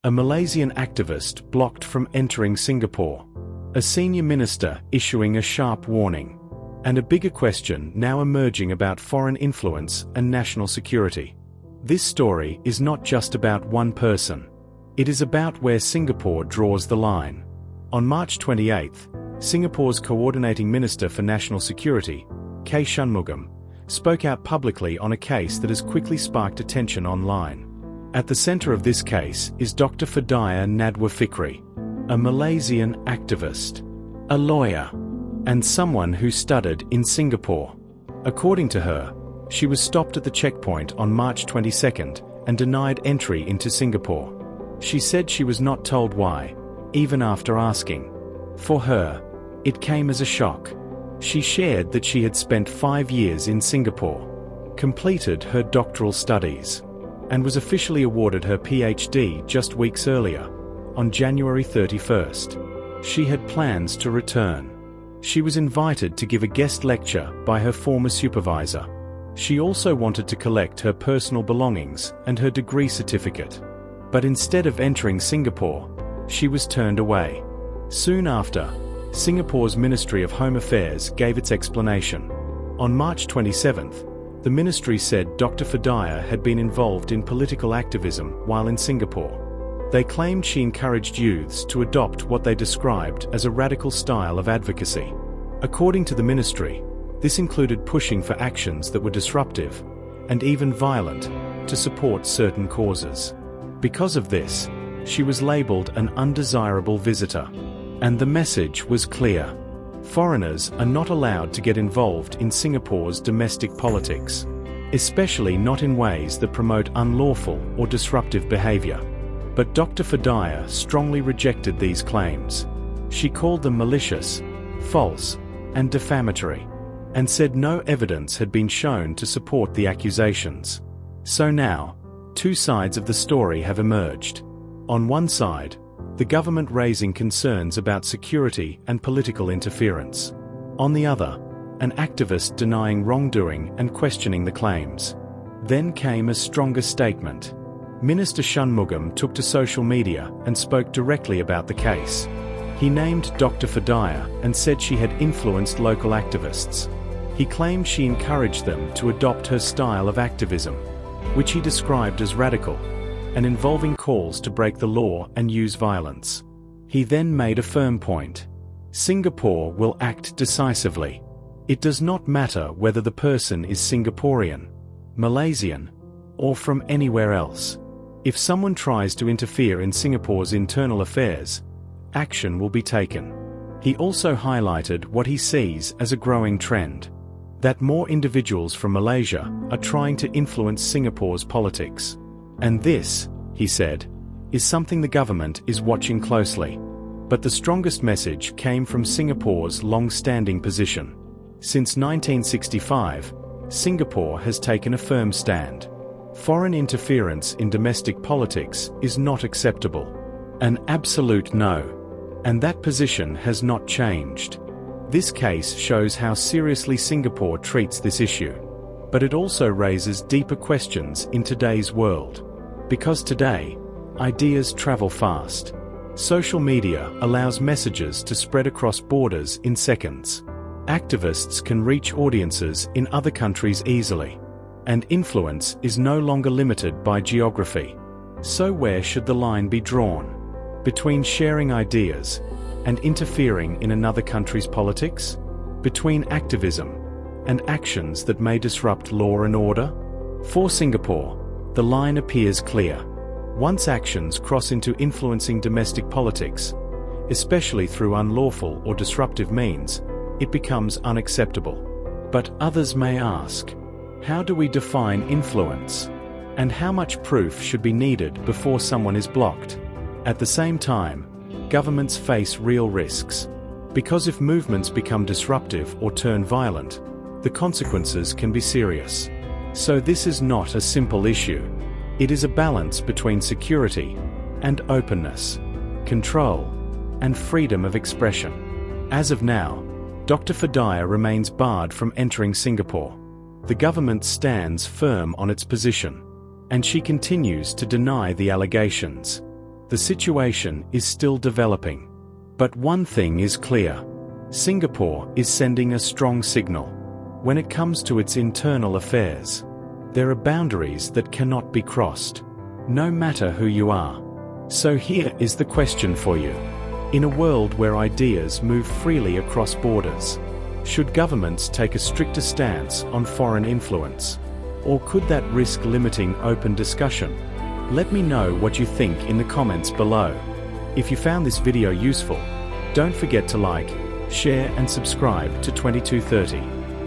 A Malaysian activist blocked from entering Singapore. A senior minister issuing a sharp warning. And a bigger question now emerging about foreign influence and national security. This story is not just about one person. It is about where Singapore draws the line. On March 28, Singapore's Coordinating Minister for National Security, Shanmugam, spoke out publicly on a case that has quickly sparked attention online. At the center of this case is Dr. Fadiyah Nadwa Fikri, a Malaysian activist, a lawyer, and someone who studied in Singapore. According to her, she was stopped at the checkpoint on March 22 and denied entry into Singapore. She said she was not told why, even after asking. For her, it came as a shock. She shared that she had spent 5 years in Singapore, completed her doctoral studies, and was officially awarded her PhD just weeks earlier, on January 31. She had plans to return. She was invited to give a guest lecture by her former supervisor. She also wanted to collect her personal belongings and her degree certificate. But instead of entering Singapore, she was turned away. Soon after, Singapore's Ministry of Home Affairs gave its explanation. On March 27, the ministry said Dr. Fadiyah had been involved in political activism while in Singapore. They claimed she encouraged youths to adopt what they described as a radical style of advocacy. According to the ministry, this included pushing for actions that were disruptive, and even violent, to support certain causes. Because of this, she was labeled an undesirable visitor. And the message was clear. Foreigners are not allowed to get involved in Singapore's domestic politics, especially not in ways that promote unlawful or disruptive behavior. But Dr. Fadiyah strongly rejected these claims. She called them malicious, false, and defamatory, and said no evidence had been shown to support the accusations. So now, two sides of the story have emerged. On one side, the government raising concerns about security and political interference. On the other, an activist denying wrongdoing and questioning the claims. Then came a stronger statement. Minister Shanmugam took to social media and spoke directly about the case. He named Dr. Fadiyah and said she had influenced local activists. He claimed she encouraged them to adopt her style of activism, which he described as radical, and involving calls to break the law and use violence. He then made a firm point. Singapore will act decisively. It does not matter whether the person is Singaporean, Malaysian, or from anywhere else. If someone tries to interfere in Singapore's internal affairs, action will be taken. He also highlighted what he sees as a growing trend. That more individuals from Malaysia are trying to influence Singapore's politics. And this, he said, is something the government is watching closely. But the strongest message came from Singapore's long-standing position. Since 1965, Singapore has taken a firm stand. Foreign interference in domestic politics is not acceptable. An absolute no. And that position has not changed. This case shows how seriously Singapore treats this issue. But it also raises deeper questions in today's world. Because today, ideas travel fast. Social media allows messages to spread across borders in seconds. Activists can reach audiences in other countries easily. And influence is no longer limited by geography. So where should the line be drawn? Between sharing ideas and interfering in another country's politics? Between activism and actions that may disrupt law and order? For Singapore, the line appears clear. Once actions cross into influencing domestic politics, especially through unlawful or disruptive means, it becomes unacceptable. But others may ask, how do we define influence? And how much proof should be needed before someone is blocked? At the same time, governments face real risks. Because if movements become disruptive or turn violent, the consequences can be serious. So this is not a simple issue. It is a balance between security and openness, control and freedom of expression. As of now, Dr. Fadiyah remains barred from entering Singapore. The government stands firm on its position, and she continues to deny the allegations. The situation is still developing. But one thing is clear. Singapore is sending a strong signal. When it comes to its internal affairs, there are boundaries that cannot be crossed, no matter who you are. So here is the question for you. In a world where ideas move freely across borders, should governments take a stricter stance on foreign influence? Or could that risk limiting open discussion? Let me know what you think in the comments below. If you found this video useful, don't forget to like, share and subscribe to 2230.